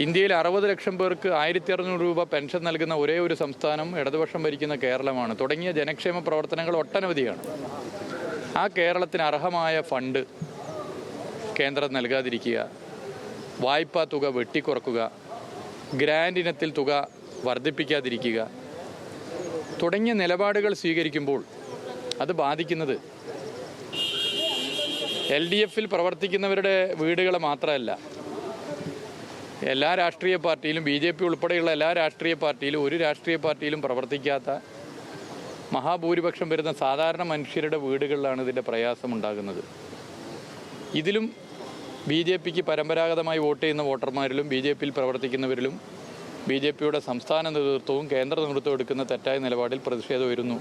ഇന്ത്യയിൽ 60 ലക്ഷം പേർക്ക് 1600 രൂപ പെൻഷൻ നൽകുന്ന ഒരേ ഒരു സംസ്ഥാനം ഇടതുപക്ഷം ഭരിക്കുന്ന കേരളമാണ്. തുടങ്ങിയ ജനക്ഷേമ പ്രവർത്തനങ്ങൾ ഒട്ടനവധിയാണ്. ആ കേരളത്തിന് അർഹമായ ഫണ്ട് കേന്ദ്രം നൽകാതിരിക്കുക, വായ്പാ തുക വെട്ടിക്കുറക്കുക, ഗ്രാൻഡ് ഇനത്തിൽ തുക വർദ്ധിപ്പിക്കാതിരിക്കുക തുടങ്ങിയ നിലപാടുകൾ സ്വീകരിക്കുമ്പോൾ അത് ബാധിക്കുന്നത് LDFിൽ പ്രവർത്തിക്കുന്നവരുടെ വീടുകളെ മാത്രമല്ല, എല്ലാ രാഷ്ട്രീയ പാർട്ടിയിലും BJP ഉൾപ്പെടെയുള്ള എല്ലാ രാഷ്ട്രീയ പാർട്ടിയിലും ഒരു രാഷ്ട്രീയ പാർട്ടിയിലും പ്രവർത്തിക്കാത്ത മഹാഭൂരിപക്ഷം വരുന്ന സാധാരണ മനുഷ്യരുടെ വീടുകളിലാണ് ഇതിൻ്റെ പ്രയാസമുണ്ടാകുന്നത്. ഇതിലും BJPക്ക് പരമ്പരാഗതമായി വോട്ട് ചെയ്യുന്ന വോട്ടർമാരിലും BJPയിൽ പ്രവർത്തിക്കുന്നവരിലും BJPയുടെ സംസ്ഥാന നേതൃത്വവും കേന്ദ്ര നേതൃത്വവും എടുക്കുന്ന തെറ്റായ നിലപാടിൽ പ്രതിഷേധം ഉയരുന്നു.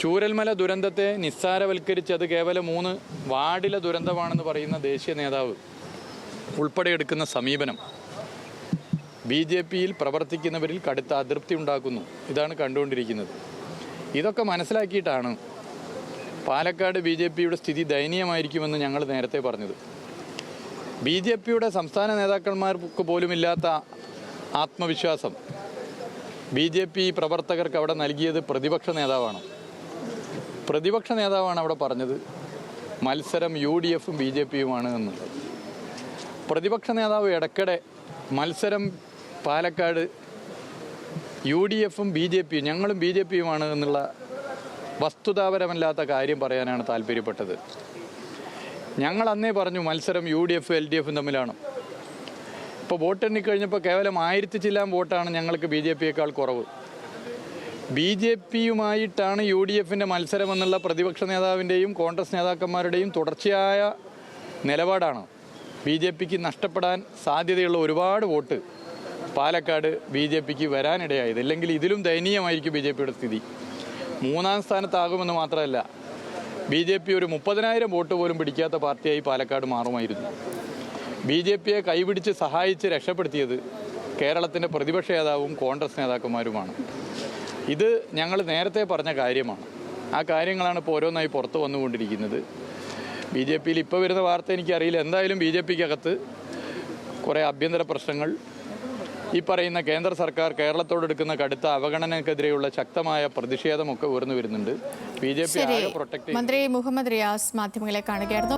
ചൂരൽമല ദുരന്തത്തെ നിസ്സാരവൽക്കരിച്ച് അത് കേവലം 3 വാർഡിലെ ദുരന്തമാണെന്ന് പറയുന്ന ദേശീയ നേതാവ് ഉൾപ്പെടെ എടുക്കുന്ന സമീപനം BJPയിൽ പ്രവർത്തിക്കുന്നവരിൽ കടുത്ത അതൃപ്തി ഉണ്ടാക്കുന്നു. ഇതാണ് കണ്ടുകൊണ്ടിരിക്കുന്നത്. ഇതൊക്കെ മനസ്സിലാക്കിയിട്ടാണ് പാലക്കാട് BJPയുടെ സ്ഥിതി ദയനീയമായിരിക്കുമെന്ന് ഞങ്ങൾ നേരത്തെ പറഞ്ഞത്. BJPയുടെ സംസ്ഥാന നേതാക്കന്മാർക്ക് പോലുമില്ലാത്ത ആത്മവിശ്വാസം BJP പ്രവർത്തകർക്ക് അവിടെ നൽകിയത് പ്രതിപക്ഷ നേതാവാണ്. പ്രതിപക്ഷ നേതാവാണ് അവിടെ പറഞ്ഞത് മത്സരം UDFും BJPയുമാണ് എന്നുള്ളത്. പ്രതിപക്ഷ നേതാവ് ഇടയ്ക്കിടെ മത്സരം പാലക്കാട് UDFും BJPയും ഞങ്ങളും BJPയുമാണ് എന്നുള്ള വസ്തുതാപരമല്ലാത്ത കാര്യം പറയാനാണ് താല്പര്യപ്പെട്ടത്. ഞങ്ങൾ അന്നേ പറഞ്ഞു മത്സരം UDF LDFും തമ്മിലാണ്. ഇപ്പോൾ വോട്ടെണ്ണിക്കഴിഞ്ഞപ്പോൾ കേവലം 1000 ചില്ലാൻ വോട്ടാണ് ഞങ്ങൾക്ക് BJPയേക്കാൾ കുറവ്. BJPയുമായിട്ടാണ് UDFിൻ്റെ മത്സരമെന്നുള്ള പ്രതിപക്ഷ നേതാവിൻ്റെയും കോൺഗ്രസ് നേതാക്കന്മാരുടെയും തുടർച്ചയായ നിലപാടാണ് BJPക്ക് നഷ്ടപ്പെടാൻ സാധ്യതയുള്ള ഒരുപാട് വോട്ട് പാലക്കാട് BJPക്ക് വരാനിടയായത്. അല്ലെങ്കിൽ ഇതിലും ദയനീയമായിരിക്കും BJPയുടെ സ്ഥിതി. 3ാം സ്ഥാനത്താകുമെന്ന് മാത്രമല്ല, BJP ഒരു 30,000 വോട്ട് പോലും പിടിക്കാത്ത പാർട്ടിയായി പാലക്കാട് മാറുമായിരുന്നു. BJPയെ കൈപിടിച്ച് സഹായിച്ച് രക്ഷപ്പെടുത്തിയത് കേരളത്തിൻ്റെ പ്രതിപക്ഷ നേതാവും കോൺഗ്രസ് നേതാക്കന്മാരുമാണ്. ഇത് ഞങ്ങൾ നേരത്തെ പറഞ്ഞ കാര്യമാണ്. ആ കാര്യങ്ങളാണ് ഇപ്പോൾ ഓരോന്നായി പുറത്തു വന്നുകൊണ്ടിരിക്കുന്നത്. BJPയിൽ ഇപ്പോൾ വരുന്ന വാർത്ത എനിക്കറിയില്ല. എന്തായാലും BJPക്കകത്ത് കുറേ ആഭ്യന്തര പ്രശ്നങ്ങൾ, ഈ പറയുന്ന കേന്ദ്ര സർക്കാർ കേരളത്തോടെടുക്കുന്ന കടുത്ത അവഗണനക്കെതിരെയുള്ള ശക്തമായ പ്രതിഷേധമൊക്കെ ഉയർന്നു വരുന്നുണ്ട്. BJP ആകെ പ്രൊട്ടക്ട്. മന്ത്രി മുഹമ്മദ് റിയാസ് മാധ്യമങ്ങളെ കാണുകയായിരുന്നു.